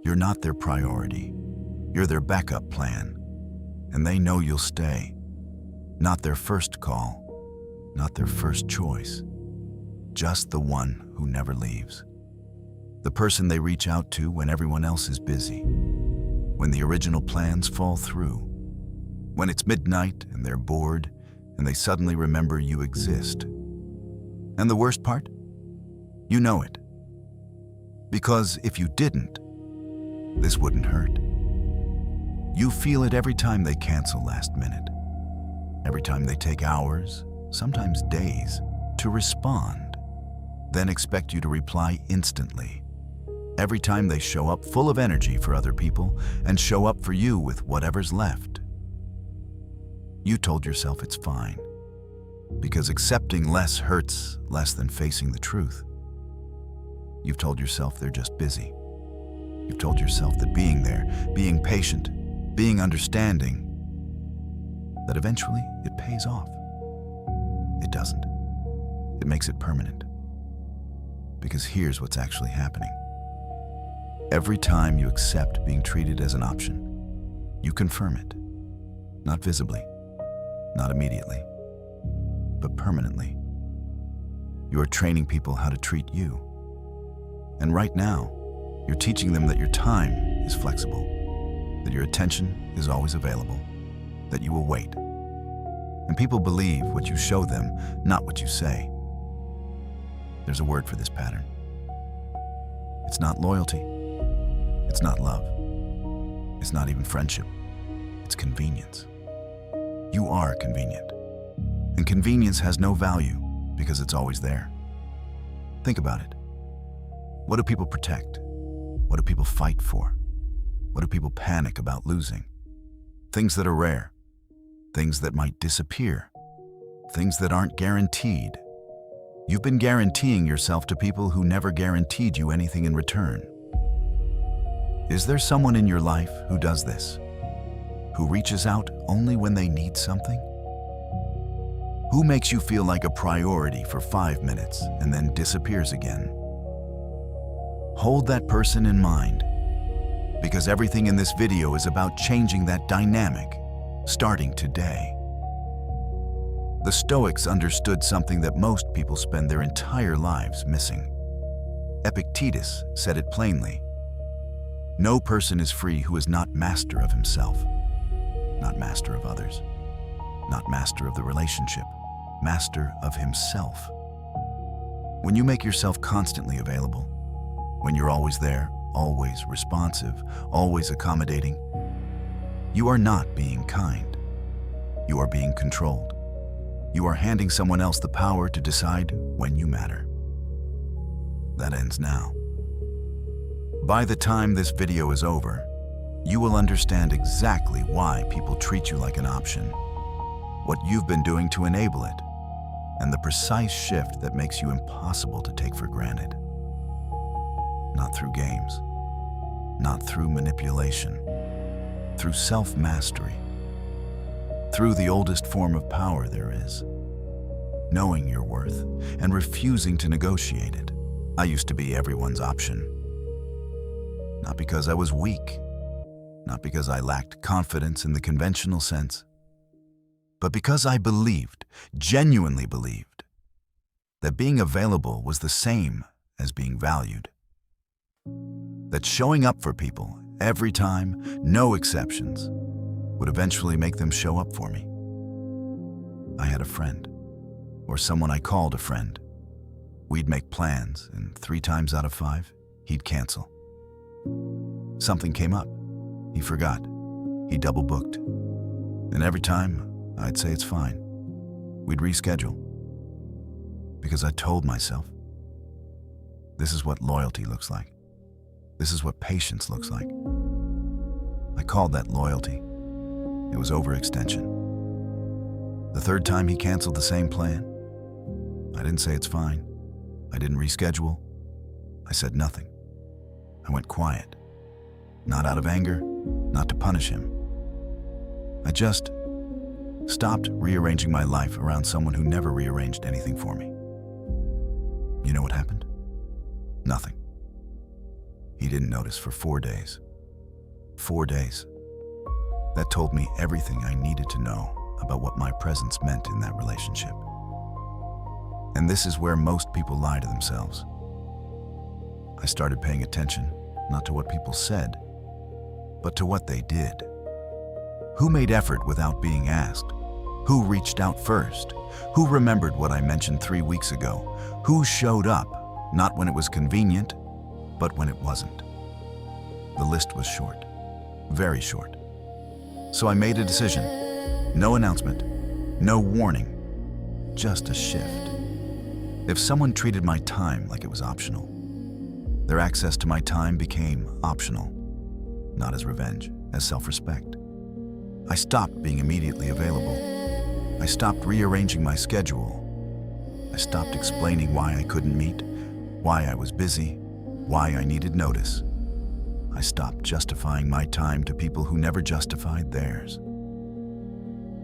You're not their priority. You're their backup plan. And they know you'll stay. Not their first call, not their first choice. Just the one who never leaves. The person they reach out to when everyone else is busy. When the original plans fall through. When it's midnight and they're bored and they suddenly remember you exist. And the worst part? You know it. Because if you didn't, this wouldn't hurt. You feel it every time they cancel last minute. Every time they take hours, sometimes days, to respond, then expect you to reply instantly. Every time they show up full of energy for other people and show up for you with whatever's left. You told yourself it's fine, because accepting less hurts less than facing the truth. You've told yourself they're just busy. You've told yourself that being there, being patient, being understanding, that eventually it pays off. It doesn't. It makes it permanent. Because here's what's actually happening. Every time you accept being treated as an option, you confirm it. Not visibly, not immediately, but permanently. You are training people how to treat you. And right now, you're teaching them that your time is flexible, that your attention is always available, that you will wait. And people believe what you show them, not what you say. There's a word for this pattern. It's not loyalty. It's not love. It's not even friendship. It's convenience. You are convenient. And convenience has no value because it's always there. Think about it. What do people protect? What do people fight for? What do people panic about losing? Things that are rare. Things that might disappear. Things that aren't guaranteed. You've been guaranteeing yourself to people who never guaranteed you anything in return. Is there someone in your life who does this? Who reaches out only when they need something? Who makes you feel like a priority for 5 minutes and then disappears again? Hold that person in mind, because everything in this video is about changing that dynamic, starting today. The Stoics understood something that most people spend their entire lives missing. Epictetus said it plainly. No person is free who is not master of himself, not master of others, not master of the relationship, master of himself. When you make yourself constantly available, when you're always there, always responsive, always accommodating, you are not being kind. You are being controlled. You are handing someone else the power to decide when you matter. That ends now. By the time this video is over, you will understand exactly why people treat you like an option, what you've been doing to enable it, and the precise shift that makes you impossible to take for granted. Not through games, not through manipulation, through self-mastery, through the oldest form of power there is, knowing your worth and refusing to negotiate it. I used to be everyone's option. Not because I was weak, not because I lacked confidence in the conventional sense, but because I believed, genuinely believed, that being available was the same as being valued. That showing up for people every time, no exceptions, would eventually make them show up for me. I had a friend, or someone I called a friend. We'd make plans, and 3 times out of 5, he'd cancel. Something came up. He forgot. He double booked. And every time, I'd say it's fine. We'd reschedule. Because I told myself, this is what loyalty looks like. This is what patience looks like. I called that loyalty. It was overextension. The 3rd time he canceled the same plan, I didn't say it's fine. I didn't reschedule. I said nothing. I went quiet. Not out of anger, not to punish him. I just stopped rearranging my life around someone who never rearranged anything for me. You know what happened? Nothing. He didn't notice for 4 days. 4 days. That told me everything I needed to know about what my presence meant in that relationship. And this is where most people lie to themselves. I started paying attention, not to what people said, but to what they did. Who made effort without being asked? Who reached out first? Who remembered what I mentioned 3 weeks ago? Who showed up, not when it was convenient, but when it wasn't? The list was short, very short. So I made a decision. No announcement, no warning, just a shift. If someone treated my time like it was optional, their access to my time became optional, not as revenge, as self-respect. I stopped being immediately available. I stopped rearranging my schedule. I stopped explaining why I couldn't meet, why I was busy, why I needed notice. I stopped justifying my time to people who never justified theirs.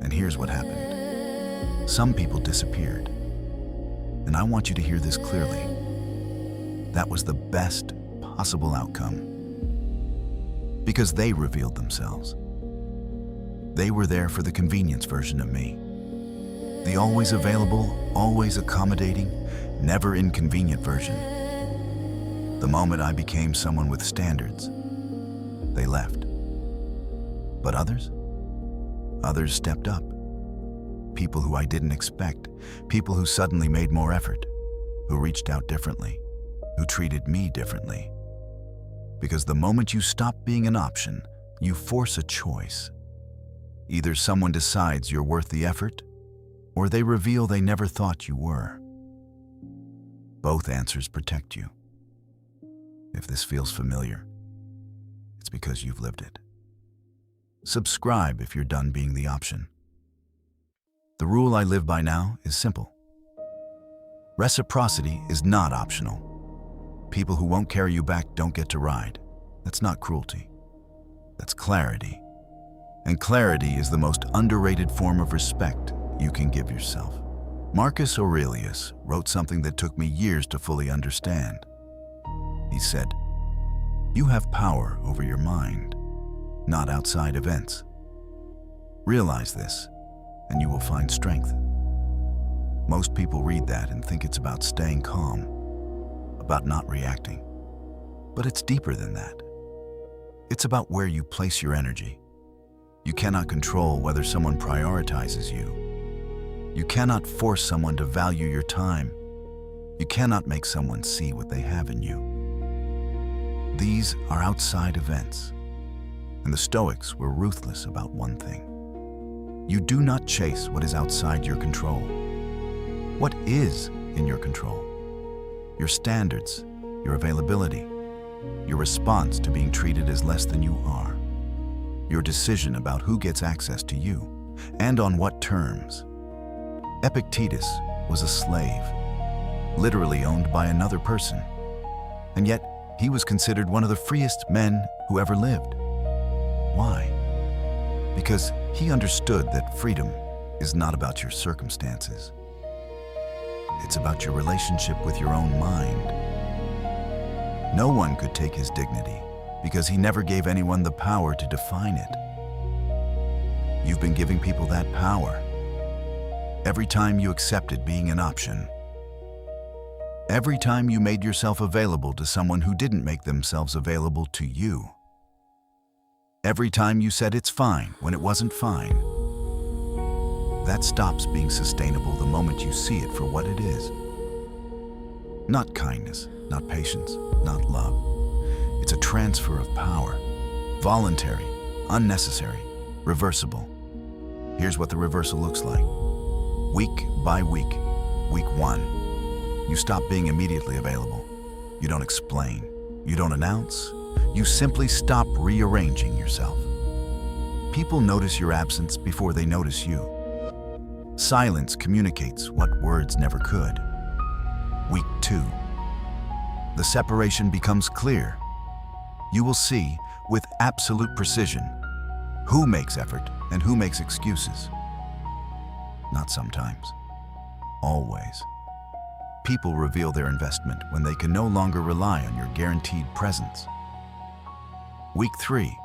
And here's what happened. Some people disappeared. And I want you to hear this clearly. That was the best possible outcome. Because they revealed themselves. They were there for the convenience version of me. The always available, always accommodating, never inconvenient version. The moment I became someone with standards, they left. But others? Others stepped up. People who I didn't expect, people who suddenly made more effort, who reached out differently, who treated me differently. Because the moment you stop being an option, you force a choice. Either someone decides you're worth the effort, or they reveal they never thought you were. Both answers protect you. If this feels familiar, it's because you've lived it. Subscribe if you're done being the option. The rule I live by now is simple. Reciprocity is not optional. People who won't carry you back don't get to ride. That's not cruelty. That's clarity. And clarity is the most underrated form of respect you can give yourself. Marcus Aurelius wrote something that took me years to fully understand. He said, "You have power over your mind, not outside events. Realize this, and you will find strength." Most people read that and think it's about staying calm, about not reacting. But it's deeper than that. It's about where you place your energy. You cannot control whether someone prioritizes you. You cannot force someone to value your time. You cannot make someone see what they have in you. These are outside events. And the Stoics were ruthless about one thing. You do not chase what is outside your control. What is in your control? Your standards, your availability, your response to being treated as less than you are, your decision about who gets access to you, and on what terms. Epictetus was a slave, literally owned by another person, and yet he was considered one of the freest men who ever lived. Why? Because he understood that freedom is not about your circumstances. It's about your relationship with your own mind. No one could take his dignity because he never gave anyone the power to define it. You've been giving people that power every time you accepted being an option. Every time you made yourself available to someone who didn't make themselves available to you. Every time you said it's fine when it wasn't fine. That stops being sustainable the moment you see it for what it is. Not kindness, not patience, not love. It's a transfer of power. Voluntary, unnecessary, reversible. Here's what the reversal looks like. Week by week. Week 1. You stop being immediately available. You don't explain. You don't announce. You simply stop rearranging yourself. People notice your absence before they notice you. Silence communicates what words never could. Week 2. The separation becomes clear. You will see, with absolute precision, who makes effort and who makes excuses. Not sometimes. Always. People reveal their investment when they can no longer rely on your guaranteed presence. Week 3.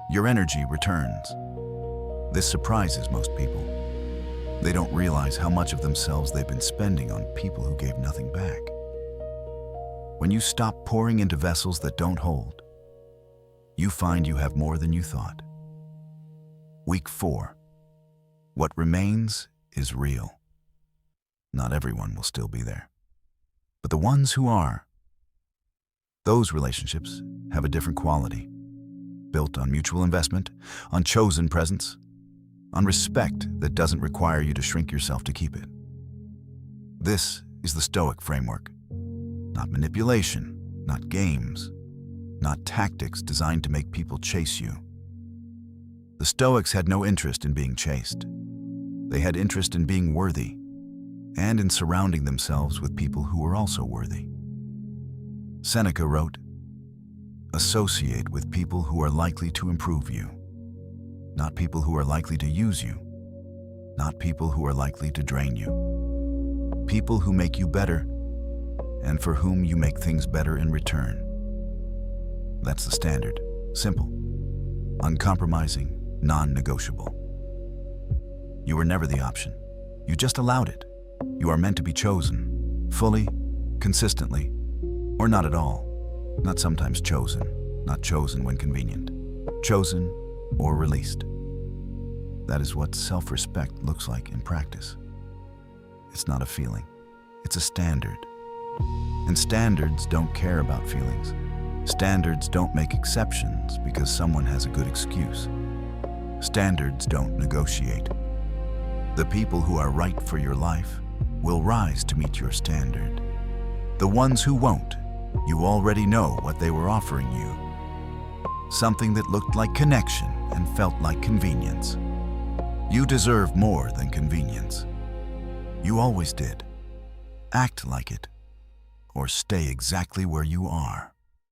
Your energy returns. This surprises most people. They don't realize how much of themselves they've been spending on people who gave nothing back. When you stop pouring into vessels that don't hold, you find you have more than you thought. Week 4. What remains is real. Not everyone will still be there, but the ones who are, those relationships have a different quality, built on mutual investment, on chosen presence, on respect that doesn't require you to shrink yourself to keep it. This is the Stoic framework. Not manipulation, not games, not tactics designed to make people chase you. The Stoics had no interest in being chased. They had interest in being worthy and in surrounding themselves with people who were also worthy. Seneca wrote, "Associate with people who are likely to improve you, not people who are likely to use you, not people who are likely to drain you. People who make you better and for whom you make things better in return." That's the standard. Simple, uncompromising, non-negotiable. You were never the option. You just allowed it. You are meant to be chosen, fully, consistently, or not at all. Not sometimes chosen, not chosen when convenient. Chosen or released. That is what self-respect looks like in practice. It's not a feeling. It's a standard. And standards don't care about feelings. Standards don't make exceptions because someone has a good excuse. Standards don't negotiate. The people who are right for your life will rise to meet your standard. The ones who won't, you already know what they were offering you. Something that looked like connection and felt like convenience. You deserve more than convenience. You always did. Act like it, or stay exactly where you are.